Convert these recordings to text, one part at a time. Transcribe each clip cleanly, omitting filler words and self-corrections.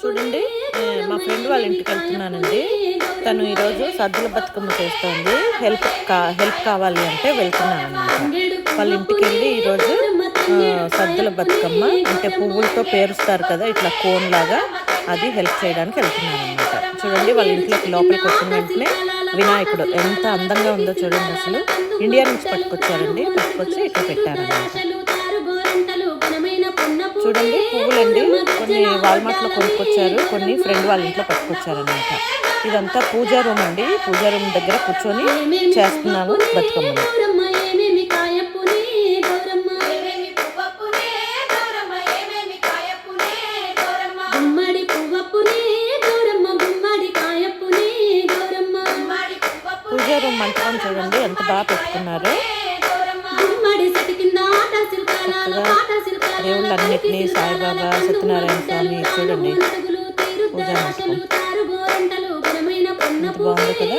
చూడండి, మా ఫ్రెండ్ వాళ్ళ ఇంటికి వెళ్తున్నానండి. తను ఈరోజు సద్దుల బతుకమ్మ చేస్తోంది. హెల్ప్ కావాలి అంటే వెళ్తున్నాను అనమాట. వాళ్ళ ఇంటికి వెళ్ళి ఈరోజు సద్దుల బతుకమ్మ అంటే పువ్వులతో పేరుస్తారు కదా, ఇట్లా కోన్ లాగా, అది హెల్ప్ చేయడానికి వెళ్తున్నాను అనమాట. చూడండి, వాళ్ళ ఇంట్లోకి లోపలికి వచ్చిన వెంటనే వినాయకుడు ఎంత అందంగా ఉందో చూడండి. అసలు ఇండియా నుంచి పట్టుకొచ్చారండి, పట్టుకొచ్చి ఇట్లా పెట్టారనమాట. చూడండి, పువ్వులండి కొన్ని వాల్మార్ట్లో కొనుక్కొచ్చారు, కొన్ని ఫ్రెండ్ వాళ్ళ ఇంట్లో పట్టుకొచ్చారనమాట. ఇదంతా పూజా రూమ్ అండి. పూజా రూమ్ దగ్గర కూర్చొని చేస్తున్నాము బతుకమ్మని. పూజా రూమ్ మంటపం చూడండి ఎంత బాగా పెట్టుకున్నారు. దేవుళ్ళన్నిటినీ, సాయిబాబా, సత్యనారాయణ స్వామి, చూడండి పూజా మంటపం ఎంత బాగుంది కదా.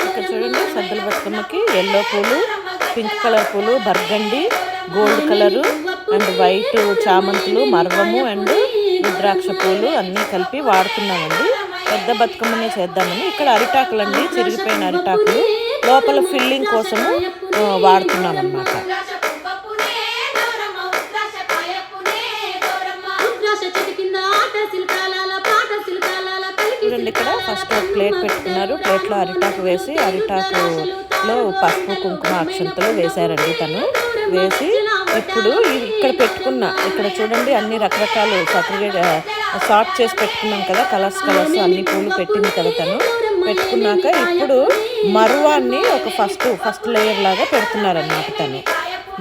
ఇక్కడ చూడండి, సద్దుల బతుకమ్మకి ఎల్లో పూలు, పింక్ కలర్ పూలు, burgundy, gold colour and white చామంతులు, మర్వము అండ్ రుద్రాక్ష పూలు అన్నీ కలిపి వాడుతున్నామండి. పెద్ద బతుకమ్మనే చేద్దామని. ఇక్కడ అరిటాకులు అండి, చిరిగిపోయిన అరిటాకులు లోపల ఫిల్లింగ్ కోసము వాడుతున్నాం అన్నమాట. చూడండి, ఇక్కడ ఫస్ట్ ఒక ప్లేట్ పెట్టుకున్నారు. ప్లేట్లో అరిటాకు వేసి, అరిటాకులో పసుపు కుంకుమ అక్షంతలు వేశారండి. తను వేసి ఇప్పుడు ఇక్కడ పెట్టుకున్న, ఇక్కడ చూడండి అన్ని రకరకాలు సపరేట్గా సార్ట్ చేసి పెట్టుకున్నాం కదా, కలర్స్ అన్ని పూలు పెట్టింది కదా తను. పెట్టుకున్నాక ఇప్పుడు మరువాన్ని ఒక ఫస్ట్ లేయర్ లాగా పెడుతున్నారన్నమాట. తను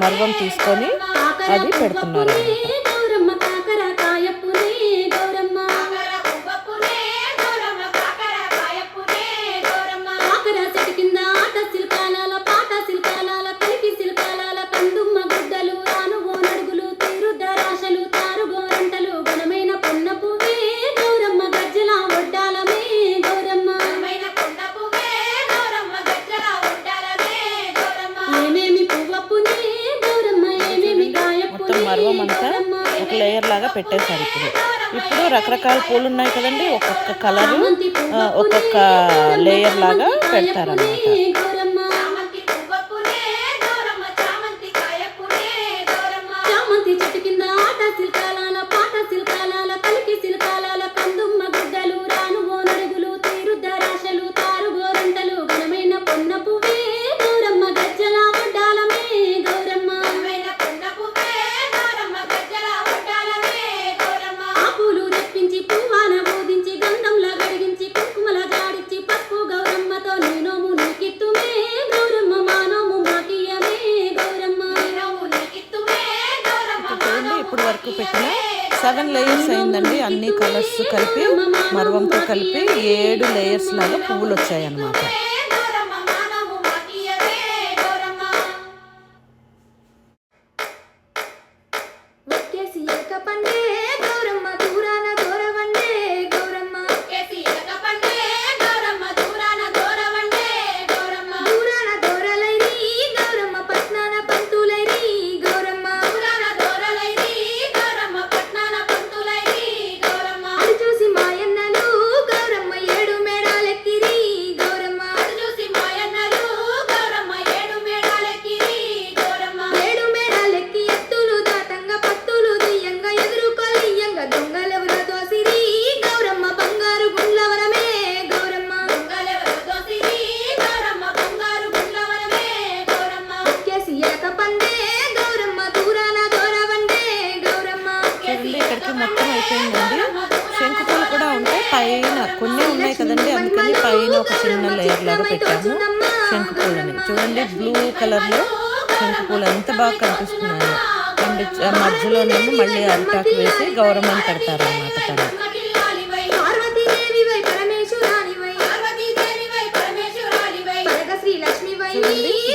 మరువం తీసుకొని అది పెడుతున్నారన్నమాట. మరువం అంతా ఒక లేయర్ లాగా పెట్టేశారు. ఇప్పుడు రకరకాల పూలు ఉన్నాయి కదండి, ఒక్కొక్క కలరు ఒక్కొక్క లేయర్ లాగా పెడతారన్నమాట. ఇప్పుడు వరకు పెట్టిన 7 లేయర్స్ అయిందండి. అన్ని కలర్స్ కలిపి మరువంతో కలిపి 7 లేయర్స్ లాగా పువ్వులు వచ్చాయి అన్నమాట. మొత్తం అయిపోయిందండి. శంకుపూలు కూడా ఉంటాయి పైన, కొన్ని ఉన్నాయి కదండి, అందుకని పైన ఒక చిన్న లేయర్ లాగా పెట్టాము శంకుపూలని. చూడండి, బ్లూ కలర్లో శంకుపూలు ఎంత బాగా కనిపిస్తున్నాయి. అండ్ మధ్యలోనేమో మళ్ళీ అరిటాకు వేసి గౌరమ్మని పెడతారన్నమాట. తను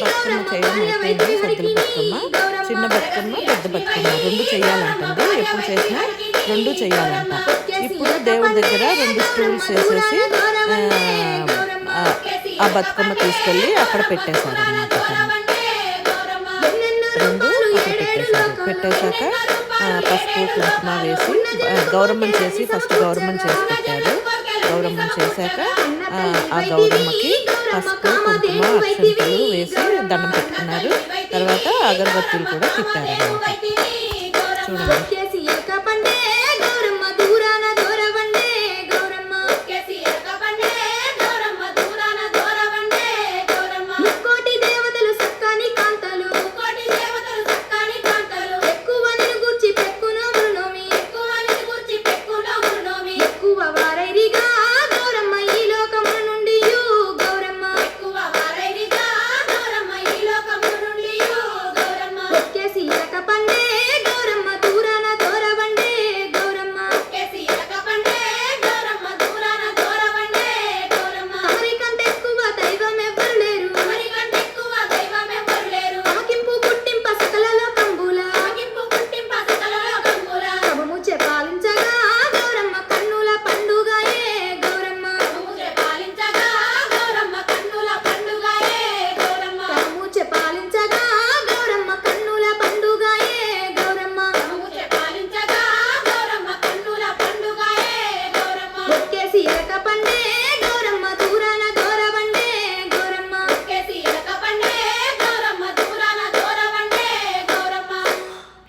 బతుకమ్మ చేయడం అయిపోయింది. సద్దుల బతుకమ్మ, చిన్న బతుకమ్మ, పెద్ద బతుకమ్మ 2 చేయాలంటండి. ఎప్పుడు చేసినా 2 చేయాలంట. ఇప్పుడు దేవుడి దగ్గర 2 స్టూల్స్ వేసేసి ఆ బతుకమ్మ తీసుకెళ్ళి అక్కడ పెట్టేశారన్నమాట. 2 అక్కడ పెట్టేశారు. పెట్టేశారు. పెట్టేశాక పసుపు కుంకుమ వేసి గౌరమ్మని చేసి ఫస్ట్ గౌరమ్మని చేసి పెట్టారు. గౌరమ్మని చేశాక ఆ గౌరమ్మకి పసుపు కుంకుమ అక్షంతలు వేసి దండం పెట్టుకున్నారు. తర్వాత అగరబత్తీలు కూడా తిప్పారన్నమాట. చూడండి.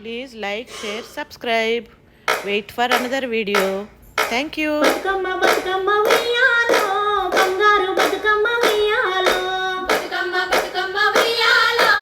Please like, share, subscribe. Wait for another video. Thank you.